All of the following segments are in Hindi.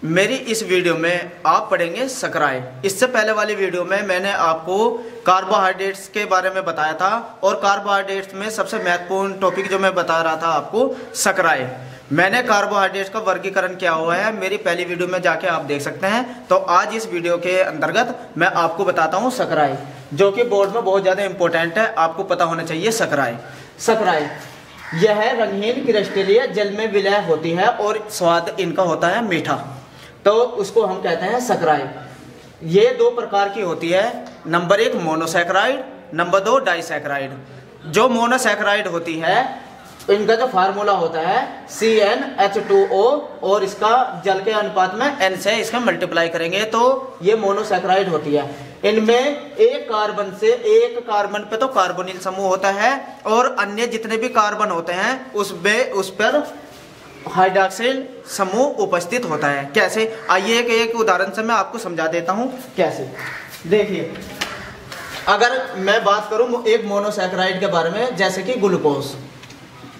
मेरी इस वीडियो में आप पढ़ेंगे सकराई। इससे पहले वाली वीडियो में मैंने आपको कार्बोहाइड्रेट्स के बारे में बताया था और कार्बोहाइड्रेट्स में सबसे महत्वपूर्ण टॉपिक जो मैं बता रहा था आपको सकराई। मैंने कार्बोहाइड्रेट्स का वर्गीकरण किया हुआ है, मेरी पहली वीडियो में जाके आप देख सकते हैं। तो आज इस वीडियो के अंतर्गत मैं आपको बताता हूँ सकराई, जो कि बोर्ड में बहुत ज़्यादा इंपॉर्टेंट है, आपको पता होना चाहिए। सकराई यह रंगहीन क्रिस्टलीय जल में विलय होती है और स्वाद इनका होता है मीठा, तो उसको हम कहते हैं सकराई। ये दो प्रकार की होती है, नंबर 1 मोनोसैकराइड, नंबर 2 डाइसैकराइड। जो मोनोसैकराइड होती है इनका जो फार्मूला होता है CnH2O और इसका जल के अनुपात में N से इसका मल्टीप्लाई करेंगे तो ये मोनोसैकराइड होती है। इनमें एक कार्बन पे तो कार्बोनिल समूह होता है और अन्य जितने भी कार्बन होते हैं उस पर हाइड्रॉक्सिल समूह उपस्थित होता है। कैसे, आइए एक उदाहरण से मैं आपको समझा देता हूं कैसे। देखिए, अगर मैं बात करूं एक मोनोसैकराइड के बारे में, जैसे कि ग्लूकोज,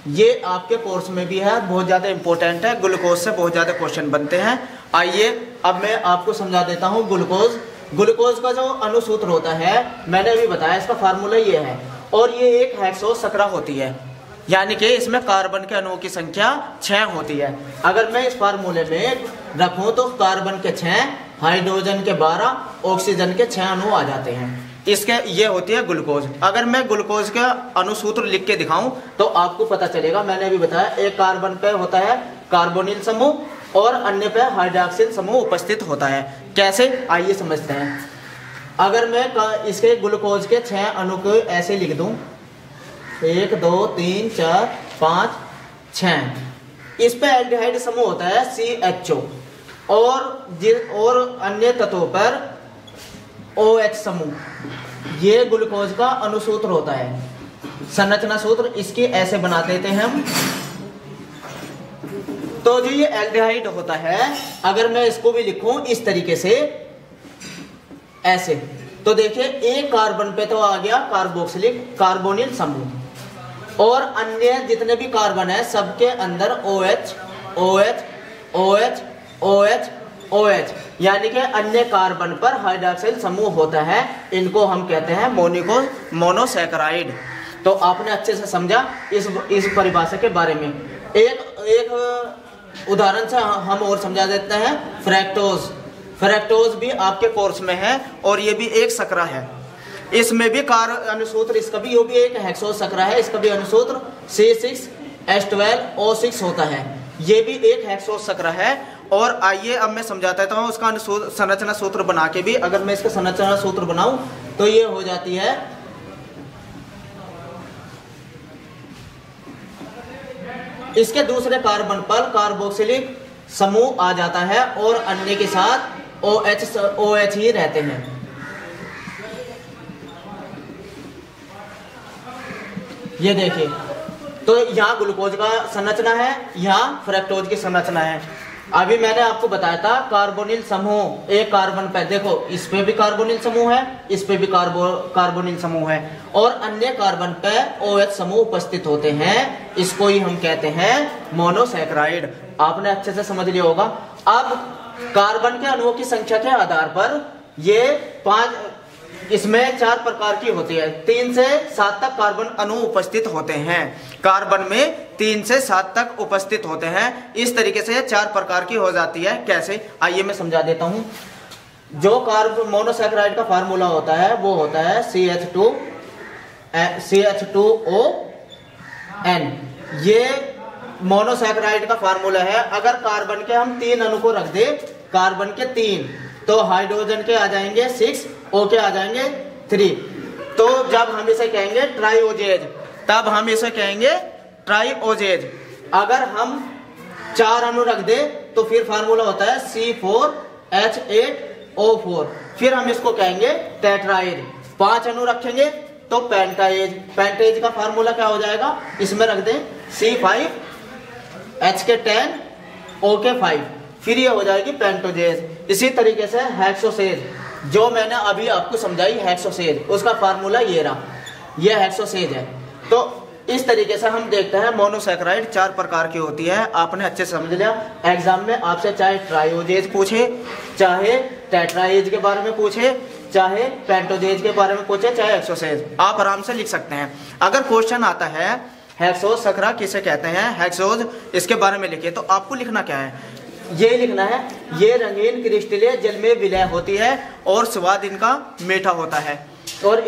ये आपके कोर्स में भी है, बहुत ज़्यादा इंपॉर्टेंट है। ग्लूकोज से बहुत ज़्यादा क्वेश्चन बनते हैं। आइए अब मैं आपको समझा देता हूँ ग्लूकोज का जो अणुसूत्र होता है, मैंने अभी बताया, इसका फार्मूला ये है और ये एक हेक्सोसक्रा होती है, यानी कि इसमें कार्बन के अणुओं की संख्या 6 होती है। अगर मैं इस फार्मूले में रखूं तो कार्बन के 6, हाइड्रोजन के 12, ऑक्सीजन के 6 अणु आ जाते हैं। इसके ये होती है ग्लूकोज। अगर मैं ग्लूकोज का अणुसूत्र लिख के दिखाऊं तो आपको पता चलेगा। मैंने अभी बताया एक कार्बन पे होता है कार्बोनिल समूह और अन्य पे हाइड्रॉक्सिल समूह उपस्थित होता है। कैसे, आइए समझते हैं। अगर मैं इसके ग्लूकोज के 6 अणु को ऐसे लिख दूं, 1 2 3 4 5 6, इस पे एल्डिहाइड समूह होता है CHO और अन्य तत्वों पर OH समूह। ये ग्लूकोज का अणुसूत्र होता है, संरचना सूत्र इसकी ऐसे बना देते हैं हम। तो जो ये एल्डिहाइड होता है, अगर मैं इसको भी लिखूं इस तरीके से ऐसे, तो देखिए एक कार्बन पे तो आ गया कार्बोक्सिलिक कार्बोनिल समूह और अन्य जितने भी कार्बन है सबके अंदर OH OH OH OH OH, यानी कि अन्य कार्बन पर हाइड्रॉक्सिल समूह होता है। इनको हम कहते हैं मोनोसैकराइड। तो आपने अच्छे से समझा इस परिभाषा के बारे में। एक उदाहरण से हम और समझा देते हैं। फ्रैक्टोज भी आपके कोर्स में है और ये भी एक सकरा है। इसमें भी अणुसूत्र, इसका भी एक हेक्सोसकरा है, इसका भी अणुसूत्र C6H12O6 होता है। ये भी एक हेक्सोसकरा है। और आइए अब मैं समझाता हूँ उसका संरचना सूत्र बना के भी। अगर मैं इसका संरचना सूत्र बनाऊं तो ये हो जाती है, इसके दूसरे कार्बन पर कार्बोक्सिलिक समूह आ जाता है और अन्य के साथ OH ही रहते हैं। ये देखिए, तो यहाँ ग्लूकोज का संरचना है, यहाँ फ्रैक्टोज की संरचना है। अभी मैंने आपको बताया था कार्बोनिल समूह, एक कार्बन पे देखो इस पे भी कार्बोनिल समूह है, इस पे भी कार्बोनिल समूह है और अन्य कार्बन पे OH समूह उपस्थित होते हैं। इसको ही हम कहते हैं मोनोसैकराइड। आपने अच्छे से समझ लिया होगा। अब कार्बन के अणुओं की संख्या के आधार पर ये 5, इसमें 4 प्रकार की होती है। 3 से 7 तक कार्बन अणु उपस्थित होते हैं। कार्बन में 3 से 7 तक उपस्थित होते हैं। इस तरीके से 4 प्रकार की हो जाती है। कैसे, आइए मैं समझा देता हूं। जो मोनोसैकराइड का फार्मूला होता है वो होता है CH2ON। ये मोनोसैकराइड का फार्मूला है। अगर कार्बन के हम 3 अणु को रख दे, कार्बन के 3, तो हाइड्रोजन के आ जाएंगे 6, O के आ जाएंगे 3। तो जब हम इसे कहेंगे ट्राइओजेज, तब हम इसे कहेंगे ट्राइओजेज। अगर हम 4 अणु रख दे तो फिर फार्मूला होता है C4H8O4, फिर हम इसको कहेंगे टेट्राएज। 5 अणु रखेंगे तो पेंटाएज। पेंटाएज का फार्मूला क्या हो जाएगा, इसमें रख दें C5H10 O5, फिर ये हो जाएगी पेंटोजेज। इसी तरीके से हेक्सोसेज, जो मैंने अभी आपको समझाई हेक्सोसेज, उसका फार्मूला ये रहा, ये हेक्सोसेज है। तो इस तरीके से हम देखते हैं मोनोसैकेराइड 4 प्रकार की होती है। आपने अच्छे से समझ लिया। एग्जाम में आपसे चाहे ट्रायोजेज पूछे, चाहे टेट्राएज के बारे में पूछे, चाहे पेंटोजेज के बारे में पूछे, चाहे हेक्सोसेज, आप आराम से लिख सकते हैं। अगर क्वेश्चन आता है हेक्सोज सकरा किसे कहते हैं, हेक्सोज इसके बारे में लिखिए, तो आपको लिखना क्या है, ये लिखना है ये रंगीन क्रिस्टलें जल में विलय होती है और स्वाद इनका मीठा होता है और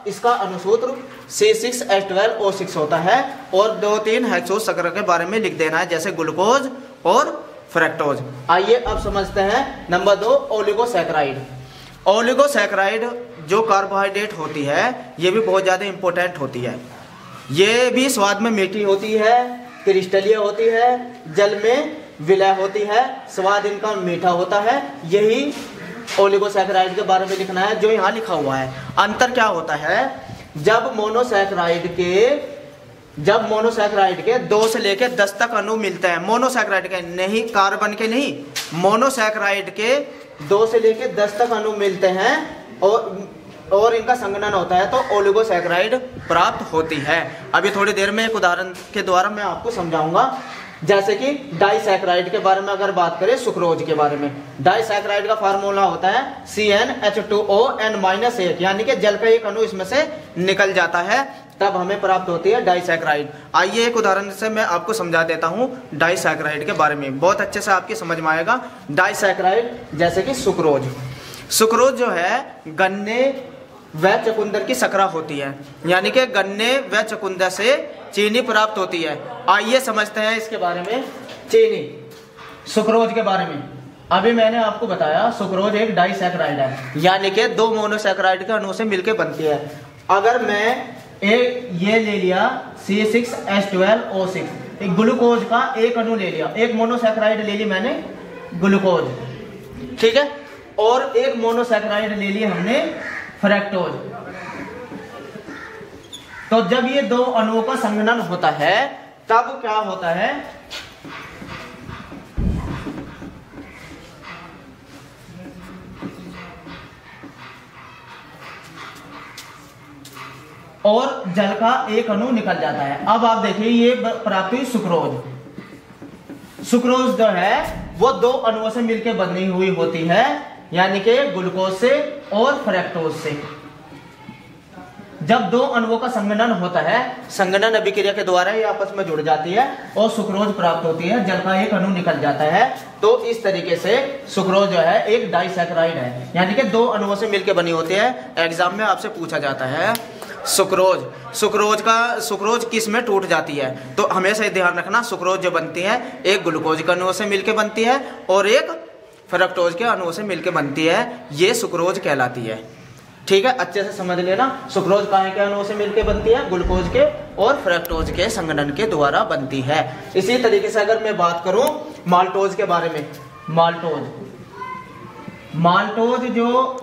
इसका अनुसूत्र C6H12O6 होता है। और 2-3 हेक्सोज सकरा के बारे में लिख देना है, जैसे ग्लूकोज और फ्रक्टोज। आइए अब समझते हैं नंबर 2 ओलिगोसैकेराइड। ओलिगोसैकेराइड जो कार्बोहाइड्रेट होती है ये भी बहुत ज़्यादा इंपॉर्टेंट होती है। ये भी स्वाद में मीठी होती है, क्रिस्टलीय होती है, जल में विलय होती है, स्वाद इनका मीठा होता है। यही ओलिगोसैकेराइड के बारे में लिखना है जो यहाँ लिखा हुआ है। अंतर क्या होता है, जब मोनोसैकेराइड के 2 से लेकर 10 तक अणु मिलते हैं, मोनोसैकेराइड के नहीं, कार्बन के नहीं, मोनोसैकेराइड के 2 से लेकर 10 तक अणु मिलते हैं और इनका संघनन होता है तो ओलिगोसैकेराइड प्राप्त होती है। अभी थोड़ी देर में एक उदाहरण के द्वारा मैं आपको समझाऊंगा। जैसे कि डाइसैकेराइड के बारे में अगर बात करें, सुक्रोज के बारे में, डाइसैकेराइड का फार्मूला होता है CnH2ON-1, यानी कि जल का एक अणु इसमें से निकल जाता है, तब हमें प्राप्त होती है डाइसैकेराइड। आइए एक उदाहरण से मैं आपको समझा देता हूं डाइसैकेराइड के बारे में, बहुत अच्छे से आपकी समझ में आएगा। डाइसैकेराइड जैसे कि सुक्रोज, सुक्रोज जो है गन्ने व चुकंदर की सकरा होती है, यानी कि गन्ने व चुकंदर से चीनी प्राप्त होती है। आइए समझते हैं इसके बारे में, चीनी, सुक्रोज के बारे में। अभी मैंने आपको बताया सुक्रोज एक डाइसैकेराइड है, यानी कि 2 मोनोसैकेराइड के अणु से मिलकर बनती है। अगर मैं ये ले लिया C6H12O6, एक ग्लूकोज का एक अणु ले लिया, एक मोनोसैकेराइड ले ली मैंने ग्लूकोज, ठीक है, और एक मोनोसैकेराइड ले ली हमने फ्रक्टोज। तो जब ये 2 अणुओं का संघनन होता है तब क्या होता है, और जल का एक अणु निकल जाता है। अब आप देखिए ये प्राप्त हुई सुक्रोज। सुक्रोज जो है वो 2 अणुओं से मिलकर बनी हुई होती है, यानी कि ग्लूकोज से और फ्रक्टोज से। जब 2 अणुओं का संघनन होता है, संघनन अभिक्रिया के द्वारा ये आपस में जुड़ जाती है और सुक्रोज प्राप्त होती है, जल का एक अणु निकल जाता है। तो इस तरीके से सुक्रोज जो है एक डाइसैकेराइड है, यानी कि 2 अणुओं से मिलकर बनी होती है। एग्जाम में आपसे पूछा जाता है सुक्रोज किस में टूट जाती है, तो हमेशा ध्यान रखना सुक्रोज जो बनती है एक ग्लूकोज के अणुओं से मिलकर बनती है और एक फ्रक्टोज के अणुओं से मिलकर बनती है, ये सुक्रोज कहलाती है। ठीक है, अच्छे से समझ लेना। सुक्रोज काहे के अणुओं से मिलकर बनती है, ग्लूकोज के और फ्रक्टोज के संघनन के द्वारा बनती है। इसी तरीके से अगर मैं बात करूं माल्टोज के बारे में, माल्टोज जो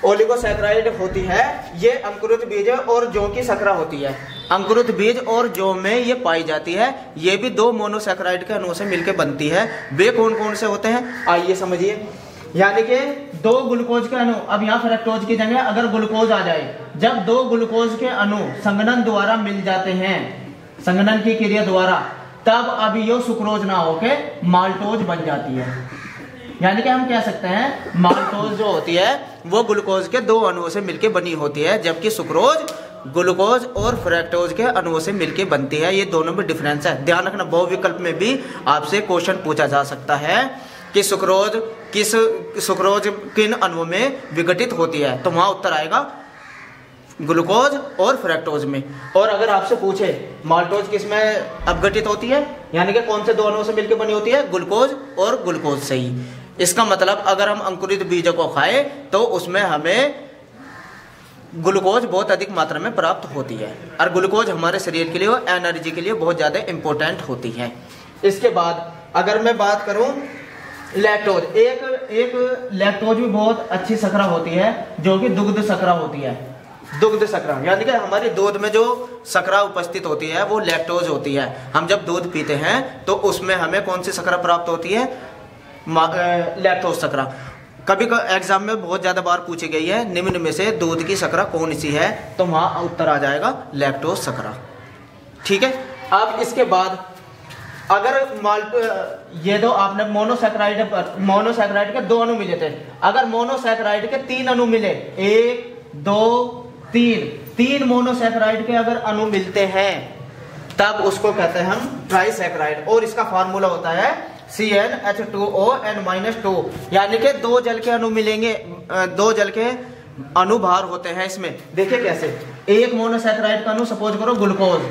ओलिगोसैकेराइड होती है, ये अंकुरित बीज और जौ की सकरा होती है। अंकुरित बीज और जौ में ये पाई जाती है। ये भी 2 मोनोसैकेराइड के अणुओं से मिलकर बनती है। वे कौन कौन से होते हैं, आइए समझिए। यानी कि 2 ग्लूकोज के अणु, अब यहाँ फ्रक्टोज की जगह अगर ग्लूकोज आ जाए, जब 2 ग्लूकोज के अणु संघनन द्वारा मिल जाते हैं, संघनन की क्रिया द्वारा, तब अब ये सुक्रोज ना होके माल्टोज बन जाती है। यानी कि हम कह सकते हैं माल्टोज जो होती है वो ग्लूकोज के 2 अणुओं से मिलकर बनी होती है, जबकि सुक्रोज ग्लूकोज और फ्रक्टोज के अणुओं से मिलकर बनती है। ये दोनों में डिफरेंस है, ध्यान रखना। बहुविकल्प में भी आपसे क्वेश्चन पूछा जा सकता है कि सुक्रोज किन अणुओं में विघटित होती है, तो वहां उत्तर आएगा ग्लूकोज और फ्रक्टोज में। और अगर आपसे पूछे माल्टोज किस में अपघटित होती है, यानी कि कौन से 2 अणुओं से मिलकर बनी होती है, ग्लूकोज और ग्लूकोज से ही। इसका मतलब अगर हम अंकुरित बीजों को खाएं तो उसमें हमें ग्लूकोज बहुत अधिक मात्रा में प्राप्त होती है, और ग्लूकोज हमारे शरीर के लिए और एनर्जी के लिए बहुत ज़्यादा इंपॉर्टेंट होती है। इसके बाद अगर मैं बात करूं लैक्टोज, एक लैक्टोज भी बहुत अच्छी सकरा होती है, जो कि दुग्ध सकरा होती है। दुग्ध सकरा यानी कि हमारी दूध में जो सकरा उपस्थित होती है वो लैक्टोज होती है। हम जब दूध पीते हैं तो उसमें हमें कौन सी सकरा प्राप्त होती है, लैक्टोज सकरा। कभी एग्जाम में बहुत ज्यादा बार पूछी गई है, निम्न में से दूध की सकरा कौन सी है, तो वहां उत्तर आ जाएगा लैक्टोज सकरा। ठीक है। अब इसके बाद अगर ये दो आपने मोनोसैकराइड के 2 अणु मिले थे, अगर मोनोसैकराइड के 3 अणु मिले, 1 2 3 मोनोसैकराइड के अगर अणु मिलते हैं तब उसको कहते हैं हम ट्राइसैकराइड, और इसका फार्मूला होता है CnH2ON-2, यानी कि 2 जल के अणु मिलेंगे, 2 जल के अणु भार होते हैं इसमें। देखिए कैसे, एक मोनोसैकराइड का अणु सपोज करो ग्लूकोज,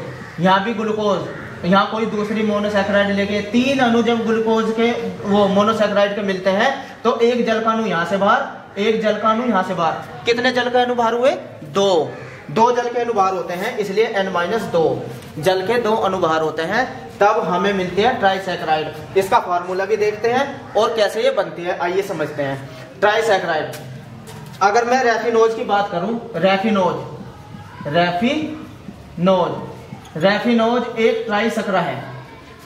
यहाँ भी ग्लूकोज, यहाँ कोई दूसरी मोनोसैकराइड लेके 3 अणु जब ग्लूकोज के वो मोनोसैकराइड के मिलते हैं तो एक जल का अणु यहाँ से बाहर, एक जल का अणु यहाँ से बाहर। कितने जल के अणु बाहर हुए? 2 जल के अणु बाहर होते हैं, इसलिए N-2 जल के 2 अणु बाहर होते हैं, तब हमें मिलती है ट्राइसैकराइड। इसका फार्मूला भी देखते हैं और कैसे ये बनती है, आइए समझते हैं। ट्राइसैकराइड, अगर मैं रैफिनोज की बात करूं, रैफिनोज एक ट्राइसैकरा है।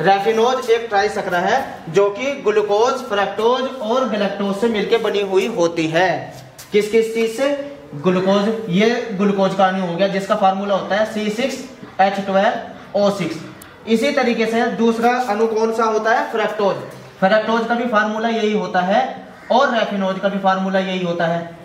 रैफिनोज एक ट्राइसैकरा है जो कि ग्लूकोज, फ्रक्टोज और गैलेक्टोज से मिलकर बनी हुई होती है। किस किस चीज से? ग्लूकोज, ये ग्लूकोज का अणु हो गया जिसका फार्मूला होता है C6H12O6। इसी तरीके से दूसरा अणु कौन सा होता है? फ्रक्टोज। फ्रक्टोज का भी फार्मूला यही होता है और रैफिनोज का भी फार्मूला यही होता है।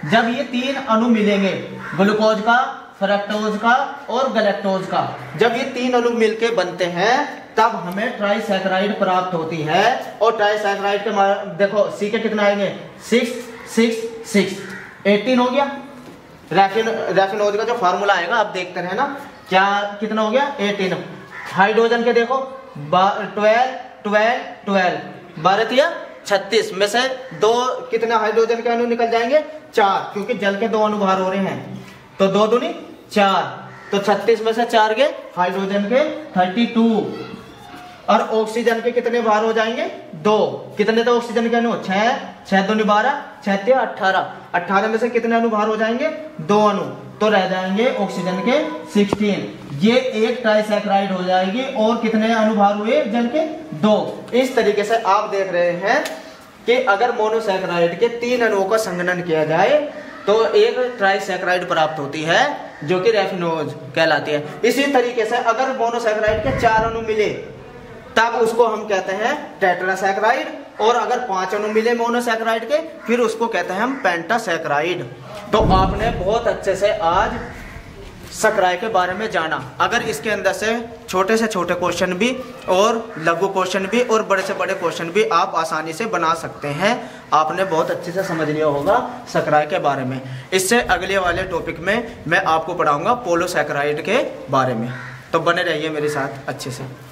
जब ये 3 अणु मिलेंगे, ग्लूकोज का, फ्रक्टोज का और गैलेक्टोज का, जब ये 3 अणु मिलके बनते हैं तब हमें ट्राइसैकराइड प्राप्त होती है। और ट्राइसैकराइड के देखो C के कितना आएंगे? 6 6 6 18 हो गया। रैफिनोज का जो फार्मूला आएगा आप देखते रहे ना, क्या कितना हो गया? 18। हाइड्रोजन के देखो 12 12 12 12 36 में से 2 कितने हाइड्रोजन के अणु निकल जाएंगे? 4, क्योंकि जल के 2 अणु बाहर हो रहे हैं, तो 2 दूनी 4, तो 36 में से 4 गए हाइड्रोजन के 32, और ऑक्सीजन के कितने बाहर हो जाएंगे? 2। कितने तो ऑक्सीजन के अणु? 6 6 दूनी 12 6 18 18 में से कितने अणु बाहर हो जाएंगे? 2 अणु, तो रह जाएंगे ऑक्सीजन के 16। ये एक ट्राइसैकराइड हो जाएगी। और कितने अणु बाहर हुए जल के? 2। इस तरीके से आप देख रहे हैं कि अगर मोनोसैकराइड के 3 अणुओं का संघनन किया जाए तो एक ट्राइसैकराइड प्राप्त होती है जो कि रैफिनोज कहलाती है। इसी तरीके से अगर मोनोसैकराइड के 4 अणु मिले तब उसको हम कहते हैं टेट्रासैकराइड, और अगर 5 अणु मिले मोनोसैकराइड के फिर उसको कहते हैं हम पेंटासैकराइड। तो आपने बहुत अच्छे से आज सैकराइड के बारे में जाना। अगर इसके अंदर से छोटे क्वेश्चन भी और लघु क्वेश्चन भी और बड़े से बड़े क्वेश्चन भी आप आसानी से बना सकते हैं। आपने बहुत अच्छे से समझ लिया होगा सैकराइड के बारे में। इससे अगले वाले टॉपिक में मैं आपको पढ़ाऊंगा पोलोसैकराइड के बारे में। तो बने रहिए मेरे साथ अच्छे से।